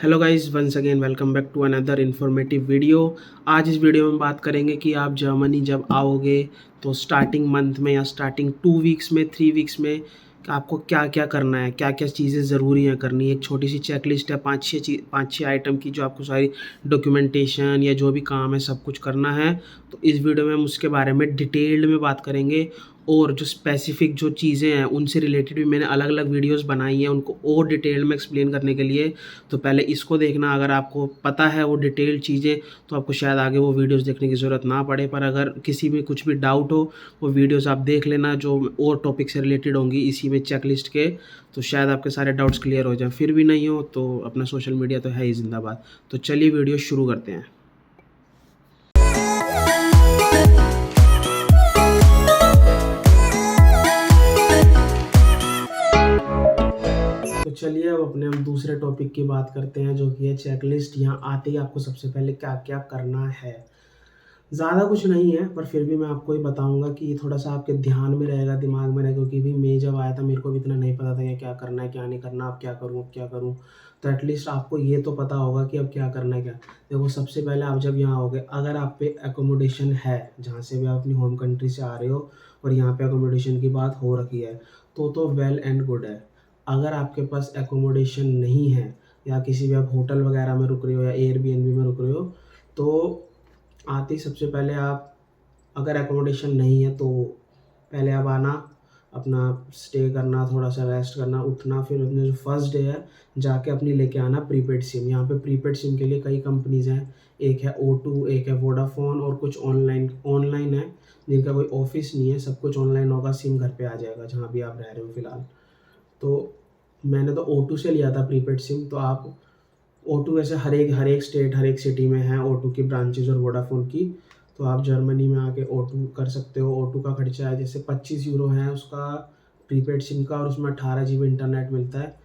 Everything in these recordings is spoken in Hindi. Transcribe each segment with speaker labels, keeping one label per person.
Speaker 1: Hello guys, once again welcome back to another informative video. आज इस वीडियो में बात करेंगे कि आप जर्मनी जब आओगे तो स्टार्टिंग मंथ में या स्टार्टिंग 2 वीक्स में 3 वीक्स में आपको क्या क्या करना है, क्या क्या चीज़ें ज़रूरी हैं करनी। एक छोटी सी चेकलिस्ट है, 5-6 आइटम की, जो आपको सारी डॉक्यूमेंटेशन या जो भी काम है सब कुछ करना है। तो इस वीडियो में हम उसके बारे में डिटेल्ड में बात करेंगे, और जो स्पेसिफ़िक जो चीज़ें हैं उनसे रिलेटेड भी मैंने अलग अलग वीडियोज़ बनाई हैं उनको और डिटेल में एक्सप्लेन करने के लिए। तो पहले इसको देखना, अगर आपको पता है वो डिटेल्ड चीज़ें तो आपको शायद आगे वो वीडियोज़ देखने की ज़रूरत ना पड़े। पर अगर किसी में कुछ भी डाउट हो, वो वीडियोज़ आप देख लेना जो और टॉपिक से रिलेटेड होंगी इसी में चेकलिस्ट के, तो शायद आपके सारे डाउट्स क्लियर हो जाएँ। फिर भी नहीं हो तो अपना सोशल मीडिया तो है ही ज़िंदाबाद। तो चलिए वीडियो शुरू करते हैं। तो चलिए अब हम दूसरे टॉपिक की बात करते हैं, जो कि है चेकलिस्ट। यहाँ आते ही आपको सबसे पहले क्या क्या करना है। ज़्यादा कुछ नहीं है, पर फिर भी मैं आपको ये बताऊंगा कि ये थोड़ा सा आपके ध्यान में रहेगा, दिमाग में रहेगा, क्योंकि भी मैं जब आया था मेरे को भी इतना नहीं पता था कि क्या करना है क्या नहीं करना, अब क्या करूँ अब क्या करूँ। तो एटलीस्ट आपको ये तो पता होगा कि अब क्या करना है क्या। देखो, सबसे पहले आप जब यहाँ आओगे, अगर आप पे एकोमोडेशन है, जहाँ से भी आप अपनी होम कंट्री से आ रहे हो और यहाँ पे एकोमोडेशन की बात हो रखी है, तो वेल एंड गुड है। अगर आपके पास एकोमोडेशन नहीं है, या किसी भी आप होटल वगैरह में रुक रहे हो या एयरबीएनबी में रुक रहे हो, तो आते ही सबसे पहले आप, अगर एकोमोडेशन नहीं है तो पहले आप आना, अपना स्टे करना, थोड़ा सा रेस्ट करना, उठना, फिर अपने जो फर्स्ट डे है जाके अपनी लेके आना प्रीपेड सिम। यहाँ पे प्रीपेड सिम के लिए कई कंपनीज़ हैं, एक है O2, एक है वोडाफोन, और कुछ ऑनलाइन है जिनका कोई ऑफिस नहीं है, सब कुछ ऑनलाइन होगा। सिम घर पे आ जाएगा जहाँ भी आप रह रहे हो फ़िलहाल। तो मैंने तो O2 से लिया था प्रीपेड सिम। तो आप O2 वैसे हर एक स्टेट, हर एक सिटी में है O2 की ब्रांचेज़ और वोडाफ़ोन की। तो आप जर्मनी में आके O2 कर सकते हो। O2 का खर्चा है जैसे 25 यूरो है उसका प्रीपेड सिम का, और उसमें 18 जीबी इंटरनेट मिलता है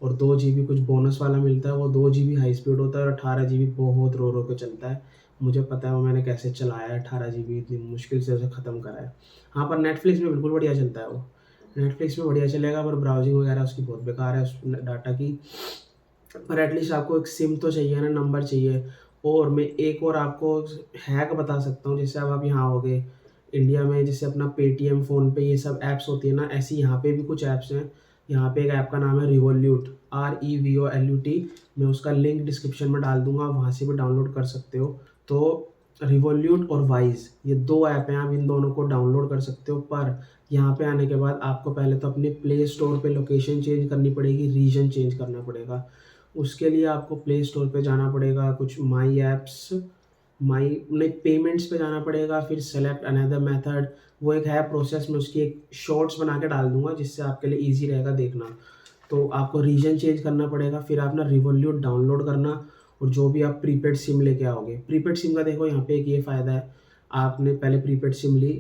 Speaker 1: और 2 जीबी कुछ बोनस वाला मिलता है। वो 2 जीबी हाई स्पीड होता है और 18 जीबी बहुत रो के चलता है। मुझे पता है वो मैंने कैसे चलाया है, 18 जीबी इतनी मुश्किल से उसे ख़त्म करा है। हाँ, पर नेटफ्लिक्स में बिल्कुल बढ़िया चलता है वो। नेटफ्लिक्स में बढ़िया चलेगा, पर ब्राउजिंग वगैरह उसकी बहुत बेकार है उस डाटा की। पर एटलीस्ट आपको एक सिम तो चाहिए ना, नंबर चाहिए। और मैं एक और आपको हैक बता सकता हूँ। जैसे अब आप यहाँ आओगे इंडिया में, जैसे अपना पेटीएम, फ़ोनपे, ये सब ऐप्स होती है ना, ऐसी यहाँ पे भी कुछ ऐप्स हैं। यहाँ पे एक ऐप का नाम है रिवोल्यूट, REVOLUT। मैं उसका लिंक डिस्क्रिप्शन में डाल दूंगा, वहाँ से भी डाउनलोड कर सकते हो। तो रिवोल्यूट और वाइज, ये 2 ऐप हैं, आप इन दोनों को डाउनलोड कर सकते हो। पर यहाँ पे आने के बाद आपको पहले तो अपने प्ले स्टोर पे लोकेशन चेंज करनी पड़ेगी, रीजन चेंज करना पड़ेगा। उसके लिए आपको प्ले स्टोर पे जाना पड़ेगा, कुछ माई ऐप्स, माई नहीं, पेमेंट्स पे जाना पड़ेगा, फिर सेलेक्ट अनदर मेथड, वो एक है प्रोसेस। में उसकी एक शॉर्ट्स बना के डाल दूंगा जिससे आपके लिए ईजी रहेगा देखना। तो आपको रीजन चेंज करना पड़ेगा, फिर आप ना रिवोल्यूट डाउनलोड करना, और जो भी आप प्रीपेड सिम लेके आओगे, प्रीपेड सिम का देखो यहाँ पे एक ये फ़ायदा है, आपने पहले प्रीपेड सिम ली,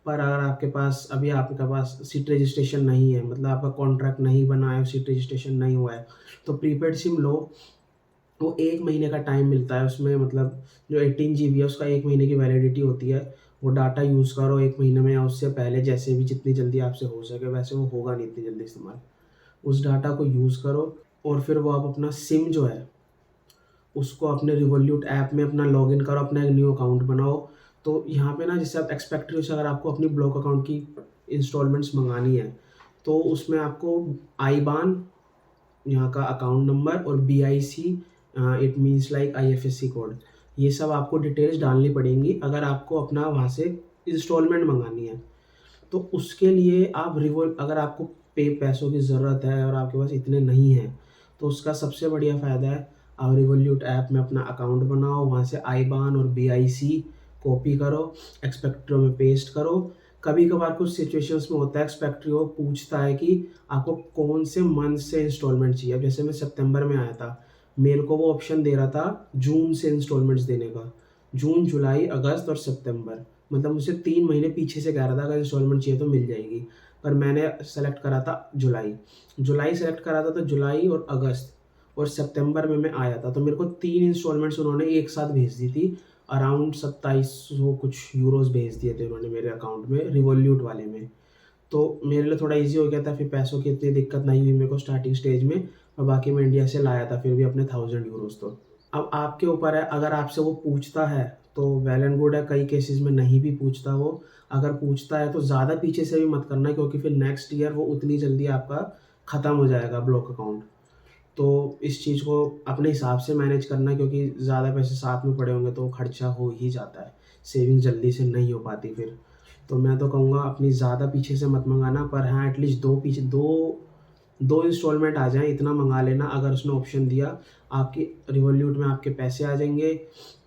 Speaker 1: पर अगर आपके पास अभी आपके पास सीट रजिस्ट्रेशन नहीं है, मतलब आपका कॉन्ट्रैक्ट नहीं बना है, सीट रजिस्ट्रेशन नहीं हुआ है, तो प्रीपेड सिम लो। वो 1 महीने का टाइम मिलता है उसमें, मतलब जो 18 जीबी है उसका 1 महीने की वैलिडिटी होती है। वो डाटा यूज़ करो 1 महीने में, या उससे पहले, जैसे भी जितनी जल्दी आपसे हो सके। वैसे वो होगा नहीं इतनी जल्दी इस्तेमाल। उस डाटा को यूज़ करो, और फिर वो आप अपना सिम जो है उसको अपने रिवोल्यूट ऐप में अपना लॉगिन करो, अपना एक न्यू अकाउंट बनाओ। तो यहाँ पे ना, जैसे आप एक्सपेक्ट रहे हो, अगर आपको अपनी ब्लॉक अकाउंट की इंस्टॉलमेंट्स मंगानी है, तो उसमें आपको आईबान, यहाँ का अकाउंट नंबर, और BIC, it means like IFSC code, ये सब आपको डिटेल्स डालनी पड़ेंगी अगर आपको अपना वहाँ से इंस्टॉलमेंट मंगानी है। तो उसके लिए आप अगर आपको पैसों की ज़रूरत है और आपके पास इतने नहीं हैं, तो उसका सबसे बढ़िया फ़ायदा है, आप रिवोल्यूट ऐप में अपना अकाउंट बनाओ, वहाँ से आईबान और BIC कॉपी करो, एक्सपेक्ट्रो में पेस्ट करो। कभी कभार कुछ सिचुएशंस में होता है, एक्सपेक्ट्रो पूछता है कि आपको कौन से मंथ से इंस्टॉलमेंट चाहिए। अब जैसे मैं सितंबर में आया था, मेरे को वो ऑप्शन दे रहा था जून से इंस्टॉलमेंट्स देने का, जून, जुलाई, अगस्त और सितंबर, मतलब मुझे 3 महीने पीछे से कह रहा था अगर इंस्टॉलमेंट चाहिए तो मिल जाएगी। पर मैंने सेलेक्ट करा था जुलाई सेलेक्ट करा था, तो जुलाई और अगस्त और सितंबर में मैं आया था, तो मेरे को 3 इंस्टॉलमेंट्स उन्होंने एक साथ भेज दी थी। अराउंड 2700 कुछ यूरोस भेज दिए थे उन्होंने मेरे अकाउंट में, रिवोल्यूट वाले में। तो मेरे लिए थोड़ा इजी हो गया था, फिर पैसों की इतनी दिक्कत नहीं हुई मेरे को स्टार्टिंग स्टेज में। और बाकी मैं इंडिया से लाया था फिर भी अपने 1000 यूरोज़। तो अब आपके ऊपर है, अगर आपसे वो पूछता है तो वेल एंड गुड है, कई केसेस में नहीं भी पूछता वो। अगर पूछता है तो ज़्यादा पीछे से भी मत करना, क्योंकि फिर नेक्स्ट ईयर वो उतनी जल्दी आपका ख़त्म हो जाएगा ब्लॉक अकाउंट। तो इस चीज़ को अपने हिसाब से मैनेज करना, क्योंकि ज़्यादा पैसे साथ में पड़े होंगे तो खर्चा हो ही जाता है, सेविंग जल्दी से नहीं हो पाती फिर। तो मैं तो कहूँगा अपनी ज़्यादा पीछे से मत मंगाना, पर हाँ एटलीस्ट 2 इंस्टॉलमेंट आ जाएँ इतना मंगा लेना। अगर उसने ऑप्शन दिया आपकी रिवॉल्यूट में आपके पैसे आ जाएंगे,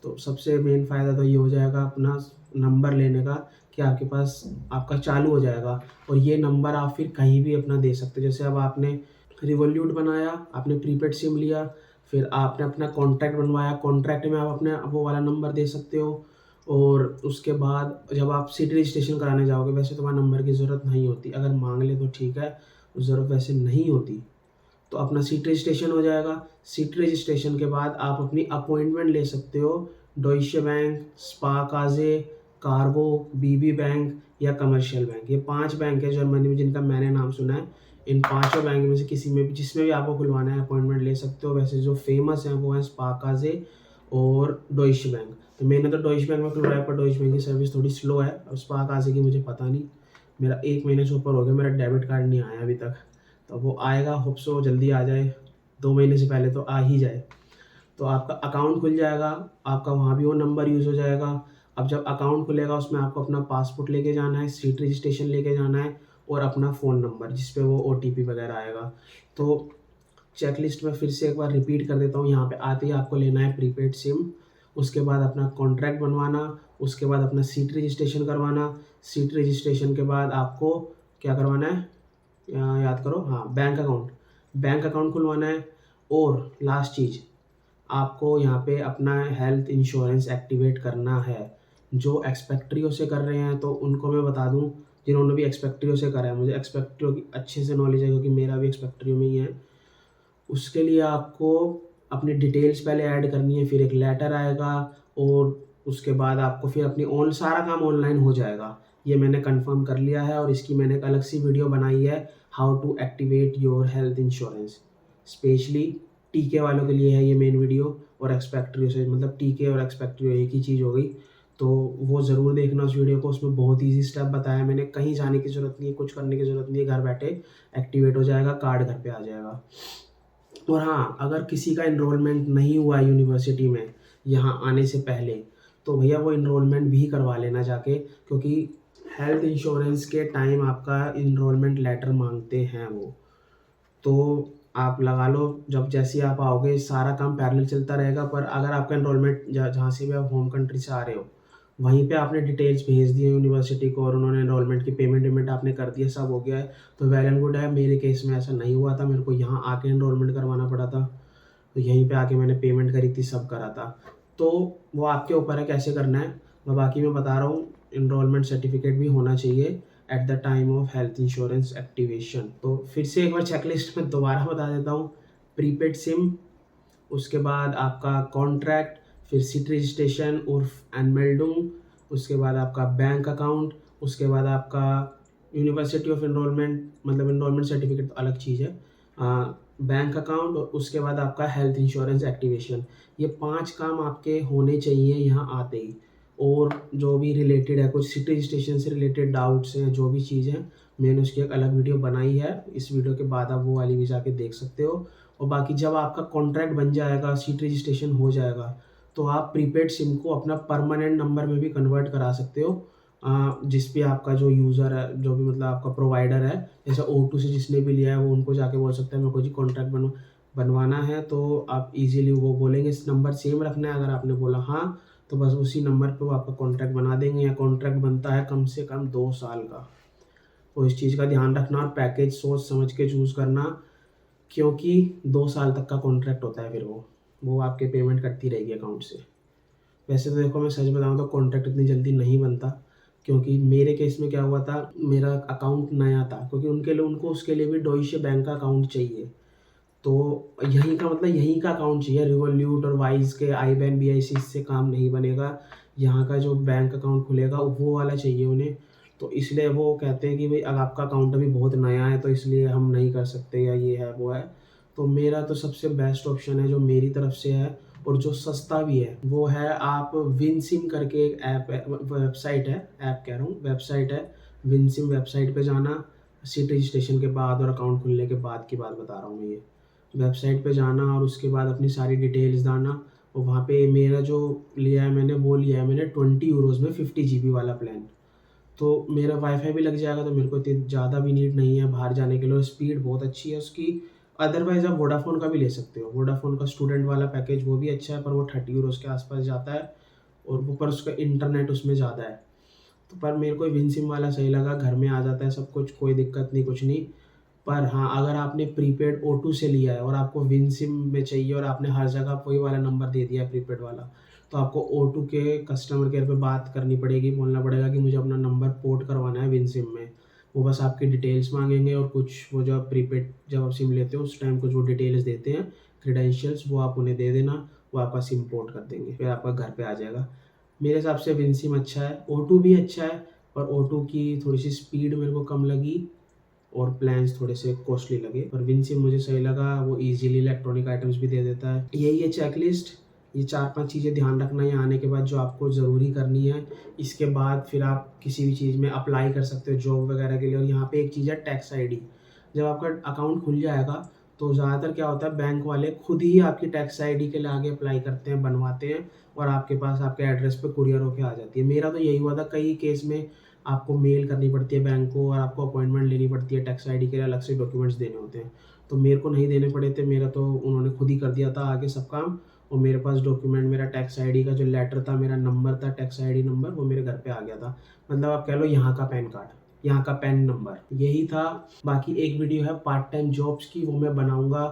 Speaker 1: तो सबसे मेन फ़ायदा तो ये हो जाएगा अपना नंबर लेने का, कि आपके पास आपका चालू हो जाएगा और ये नंबर आप फिर कहीं भी अपना दे सकते हो। जैसे अब आपने रिवॉल्यूट बनाया, आपने प्रीपेड सिम लिया, फिर आपने अपना कॉन्ट्रैक्ट बनवाया, कॉन्ट्रैक्ट में आप अपने वो वाला नंबर दे सकते हो। और उसके बाद जब आप सिटी रजिस्ट्रेशन कराने जाओगे, वैसे तो वहाँ नंबर की ज़रूरत नहीं होती, अगर मांग ले तो ठीक है, ज़रूरत वैसे नहीं होती। तो अपना सीट रजिस्ट्रेशन हो जाएगा। सीट रजिस्ट्रेशन के बाद आप अपनी अपॉइंटमेंट ले सकते हो डॉइचे बैंक, स्पारकासे, कार्गो, बीबी बैंक या कमर्शियल बैंक। ये 5 बैंक है जर्मनी में जिनका मैंने नाम सुना है। इन पाँचों बैंक में से किसी में भी, जिसमें भी आपको खुलवाना है, अपॉइंटमेंट ले सकते हो। वैसे जो फेमस हैं वो हैं स्पारकासे और डॉइचे बैंक। तो मैंने तो डॉइचे बैंक में खुलवाया, पर डॉइचे बैंक की सर्विस थोड़ी स्लो है, और स्पारकासे की मुझे पता नहीं। मेरा 1 महीने से ऊपर हो गया, मेरा डेबिट कार्ड नहीं आया अभी तक। तो वो आएगा, होप सो जल्दी आ जाए, 2 महीने से पहले तो आ ही जाए। तो आपका अकाउंट खुल जाएगा, आपका वहाँ भी वो नंबर यूज़ हो जाएगा। अब जब अकाउंट खुलेगा उसमें आपको अपना पासपोर्ट लेके जाना है, सीट रजिस्ट्रेशन लेके जाना है और अपना फ़ोन नंबर जिस पे वो ओटीपी वगैरह आएगा। तो चेकलिस्ट में फिर से एक बार रिपीट कर देता हूँ, यहाँ पे आते ही आपको लेना है प्रीपेड सिम, उसके बाद अपना कॉन्ट्रैक्ट बनवाना, उसके बाद अपना सीट रजिस्ट्रेशन करवाना, सीट रजिस्ट्रेशन के बाद आपको क्या करवाना है, याद करो, हाँ बैंक अकाउंट खुलवाना है। और लास्ट चीज़, आपको यहाँ पे अपना हेल्थ इंश्योरेंस एक्टिवेट करना है। जो एक्सपेक्ट्रियो से कर रहे हैं तो उनको मैं बता दूँ, जिन्होंने भी एक्सपेक्ट्रियो से करा है, मुझे एक्सपेक्ट्रियो की अच्छे से नॉलेज है क्योंकि मेरा भी एक्सपेक्ट्रियो में ही है। उसके लिए आपको अपनी डिटेल्स पहले ऐड करनी है, फिर एक लेटर आएगा और उसके बाद आपको फिर अपनी सारा काम ऑनलाइन हो जाएगा। ये मैंने कंफर्म कर लिया है और इसकी मैंने एक अलग सी वीडियो बनाई है, how to activate your health insurance. Specially टीके वालों के लिए है ये मेन वीडियो, और एक्सपेक्ट्रियो से, मतलब टीके और एक्सपेक्ट्रियो एक ही चीज़ हो गई। तो वो ज़रूर देखना उस वीडियो को, उसमें बहुत ईजी स्टेप बताया मैंने, कहीं जाने की ज़रूरत नहीं है, कुछ करने की ज़रूरत नहीं है, घर बैठे एक्टिवेट हो जाएगा, कार्ड घर पे आ जाएगा। और हाँ, अगर किसी का इनरोलमेंट नहीं हुआ है यूनिवर्सिटी में यहाँ आने से पहले, तो भैया वो इनरोलमेंट भी करवा लेना जाके, क्योंकि हेल्थ इंश्योरेंस के टाइम आपका इनरोलमेंट लेटर मांगते हैं वो। तो आप लगा लो, जब जैसे ही आप आओगे सारा काम पैरेलल चलता रहेगा, पर अगर आपका इनरोलमेंट जहाँ से भी आप होम कंट्री से आ रहे हो, वहीं पे आपने डिटेल्स भेज दी है यूनिवर्सिटी को और उन्होंने इनरोलमेंट की पेमेंट वेमेंट आपने कर दी है, सब हो गया है, तो वेल एंड गुड है। मेरे केस में ऐसा नहीं हुआ था, मेरे को यहाँ आके इनरोलमेंट करवाना पड़ा था, तो यहीं पे आके मैंने पेमेंट करी थी, सब करा था। तो वो आपके ऊपर है कैसे करना है, बाकी मैं बता रहा हूँ, इनरोलमेंट सर्टिफिकेट भी होना चाहिए at the time of health insurance activation. तो फिर से एक बार चेकलिस्ट में दोबारा बता देता हूँ, प्रीपेड सिम, उसके बाद आपका कॉन्ट्रैक्ट, फिर सीट रजिस्ट्रेशन और एनमेल्डुंग, उसके बाद आपका बैंक अकाउंट, उसके बाद आपका यूनिवर्सिटी ऑफ इनरोलमेंट, मतलब इनरोलमेंट सर्टिफिकेट तो अलग चीज़ है, बैंक अकाउंट, और उसके बाद आपका हेल्थ इंश्योरेंस एक्टिवेशन। ये 5 काम आपके होने चाहिए यहाँ आते ही। और जो भी रिलेटेड है, कुछ सिटी रजिस्ट्रेशन से रिलेटेड डाउट्स हैं, जो भी चीज़ हैं, मैंने उसकी एक अलग वीडियो बनाई है, इस वीडियो के बाद आप वो वाली भी जाके देख सकते हो। और बाकी जब आपका कॉन्ट्रैक्ट बन जाएगा, सीट रजिस्ट्रेशन हो जाएगा, तो आप प्रीपेड सिम को अपना परमानेंट नंबर में भी कन्वर्ट करा सकते हो। जिस पे आपका जो यूज़र है, जो भी मतलब आपका प्रोवाइडर है, जैसे O2 से जिसने भी लिया है वो उनको जाके बोल सकता है मेरे को जी कॉन्ट्रैक्ट बनवाना है, तो आप इजीली वो बोलेंगे इस नंबर सेम रखना है, अगर आपने बोला हाँ, तो बस उसी नंबर पे वो आपका कॉन्ट्रैक्ट बना देंगे। या कॉन्ट्रैक्ट बनता है कम से कम 2 साल का, तो इस चीज़ का ध्यान रखना और पैकेज सोच समझ के चूज़ करना, क्योंकि 2 साल तक का कॉन्ट्रैक्ट होता है, फिर वो आपके पेमेंट करती रहेगी अकाउंट से। वैसे तो देखो मैं सच बताऊँ तो कॉन्ट्रैक्ट इतनी जल्दी नहीं बनता, क्योंकि मेरे केस में क्या हुआ था, मेरा अकाउंट नया था, क्योंकि उनको उसके लिए भी डॉइचे बैंक का अकाउंट चाहिए। तो यहीं का मतलब यहीं का अकाउंट चाहिए, रिवॉल्यूट और वाइज के IBAN BIC से काम नहीं बनेगा, यहाँ का जो बैंक अकाउंट खुलेगा वो वाला चाहिए उन्हें। तो इसलिए वो कहते हैं कि भाई अगर आपका अकाउंट अभी बहुत नया है तो इसलिए हम नहीं कर सकते, या ये है वो है। तो मेरा तो सबसे बेस्ट ऑप्शन है जो मेरी तरफ से है और जो सस्ता भी है, वो है आप विनसिम करके एक ऐप है, वेबसाइट है, ऐप कह रहा हूँ, वेबसाइट है। विनसिम वेबसाइट पे जाना, सीट रजिस्ट्रेशन के बाद और अकाउंट खुलने के बाद की बात बता रहा हूँ मैं ये। वेबसाइट पे जाना और उसके बाद अपनी सारी डिटेल्स डालना, और वहाँ पे मेरा जो लिया है मैंने, वो लिया है मैंने 20 यूरोज़ में 50 GB वाला प्लान। तो मेरा वाईफाई भी लग जाएगा, तो मेरे को इतनी ज़्यादा भी नीड नहीं है बाहर जाने के लिए, और स्पीड बहुत अच्छी है उसकी। अदरवाइज़ आप वोडाफ़ोन का भी ले सकते हो, वोडाफ़ोन का स्टूडेंट वाला पैकेज वो भी अच्छा है, पर वो 30 यूरोज़ के आसपास जाता है, और वो पर उसका इंटरनेट उसमें ज़्यादा है। तो पर मेरे को विनसिम वाला सही लगा, घर में आ जाता है सब कुछ, कोई दिक्कत नहीं, कुछ नहीं। पर हाँ, अगर आपने प्रीपेड O2 से लिया है और आपको विनसिम में चाहिए और आपने हर जगह वही वाला नंबर दे दिया है प्रीपेड वाला, तो आपको O2 के कस्टमर केयर पे बात करनी पड़ेगी, बोलना पड़ेगा कि मुझे अपना नंबर पोर्ट करवाना है विनसिम में। वो बस आपकी डिटेल्स मांगेंगे और कुछ वो जो आप प्रीपेड जब आप सिम लेते हो उस टाइम कुछ वो डिटेल्स देते हैं, क्रेडेंशियल्स, वो आप उन्हें दे देना, वो आपका सिम पोर्ट कर देंगे, फिर आपका घर पे आ जाएगा। मेरे हिसाब से विनसिम अच्छा है, O2 भी अच्छा है, पर O2 की थोड़ी सी स्पीड मेरे को कम लगी और प्लान्स थोड़े से कॉस्टली लगे, पर विनसिम मुझे सही लगा, वो इजीली इलेक्ट्रॉनिक आइटम्स भी दे देता है। यही है चेकलिस्ट, ये 4-5 चीज़ें ध्यान रखना है आने के बाद जो आपको ज़रूरी करनी है। इसके बाद फिर आप किसी भी चीज़ में अप्लाई कर सकते हो जॉब वगैरह के लिए। और यहाँ पे एक चीज़ है टैक्स आईडी। जब आपका अकाउंट खुल जाएगा तो ज़्यादातर क्या होता है, बैंक वाले खुद ही आपकी टैक्स आईडी के लिए आगे अप्लाई करते हैं, बनवाते हैं, और आपके पास आपके एड्रेस पे कुरियर होके आ जाती है। मेरा तो यही हुआ था, कई केस में आपको मेल करनी पड़ती है बैंक को और आपको अपॉइंटमेंट लेनी पड़ती है, टैक्स आईडी के लिए अलग से डॉक्यूमेंट्स देने होते हैं। तो मेरे को नहीं देने पड़े थे, मेरा तो उन्होंने खुद ही कर दिया था आगे सब काम। और मेरे पास डॉक्यूमेंट, मेरा टैक्स आईडी का जो लेटर था, मेरा नंबर था टैक्स आईडी नंबर, वो मेरे घर पे आ गया था। मतलब आप कह लो यहाँ का पैन कार्ड, यहाँ का पैन नंबर, यही था। बाकी एक वीडियो है पार्ट टाइम जॉब्स की, वो मैं बनाऊँगा।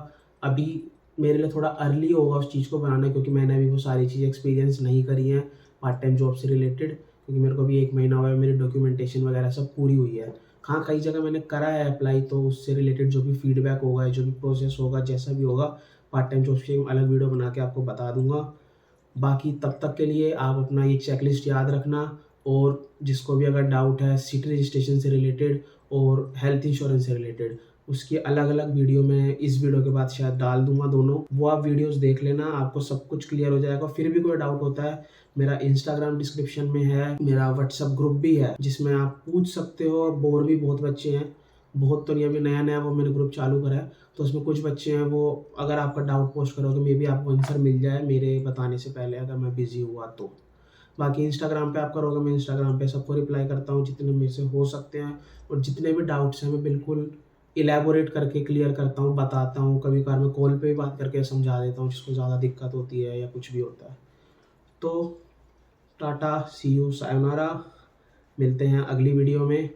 Speaker 1: अभी मेरे लिए थोड़ा अर्ली होगा उस चीज़ को बनाना, क्योंकि मैंने अभी वो सारी चीज़ें एक्सपीरियंस नहीं करी हैं पार्ट टाइम जॉब से रिलेटेड, क्योंकि मेरे को अभी 1 महीना हुआ है, मेरी डॉक्यूमेंटेशन वगैरह सब पूरी हुई है। हाँ, कई जगह मैंने करा है अप्लाई, तो उससे रिलेटेड जो भी फीडबैक होगा, जो भी प्रोसेस होगा, जैसा भी होगा, पार्ट टाइम जॉब्स की अलग वीडियो बना के आपको बता दूँगा। बाकी तब तक के लिए आप अपना ये चेकलिस्ट याद रखना, और जिसको भी अगर डाउट है सिटी रजिस्ट्रेशन से रिलेटेड और हेल्थ इंश्योरेंस से रिलेटेड, उसकी अलग-अलग वीडियो मैं इस वीडियो के बाद शायद डाल दूँगा दोनों। वो आप वीडियोज़ देख लेना, आपको सब कुछ क्लियर हो जाएगा। फिर भी कोई डाउट होता है, मेरा इंस्टाग्राम डिस्क्रिप्शन में है, मेरा व्हाट्सएप ग्रुप भी है, जिसमें आप पूछ सकते हो। और भी बहुत बच्चे हैं, बहुत तो नहीं, अभी नया-नया वो मैंने ग्रुप चालू करा है, तो उसमें कुछ बच्चे हैं, वो अगर आपका डाउट पोस्ट करोगे, मे बी आपको आंसर मिल जाए मेरे बताने से पहले, अगर मैं बिज़ी हुआ तो। बाकी इंस्टाग्राम पे आप करोगे, मैं इंस्टाग्राम पे सबको रिप्लाई करता हूँ जितने मेरे से हो सकते हैं, और जितने भी डाउट्स हैं मैं बिल्कुल इलैबोरेट करके क्लियर करता हूँ, बताता हूँ। कभी-कभार मैं कॉल पे भी बात करके समझा देता हूँ जिसको ज़्यादा दिक्कत होती है या कुछ भी होता है। तो टाटा, सी यू, सायोनारा, मिलते हैं अगली वीडियो में।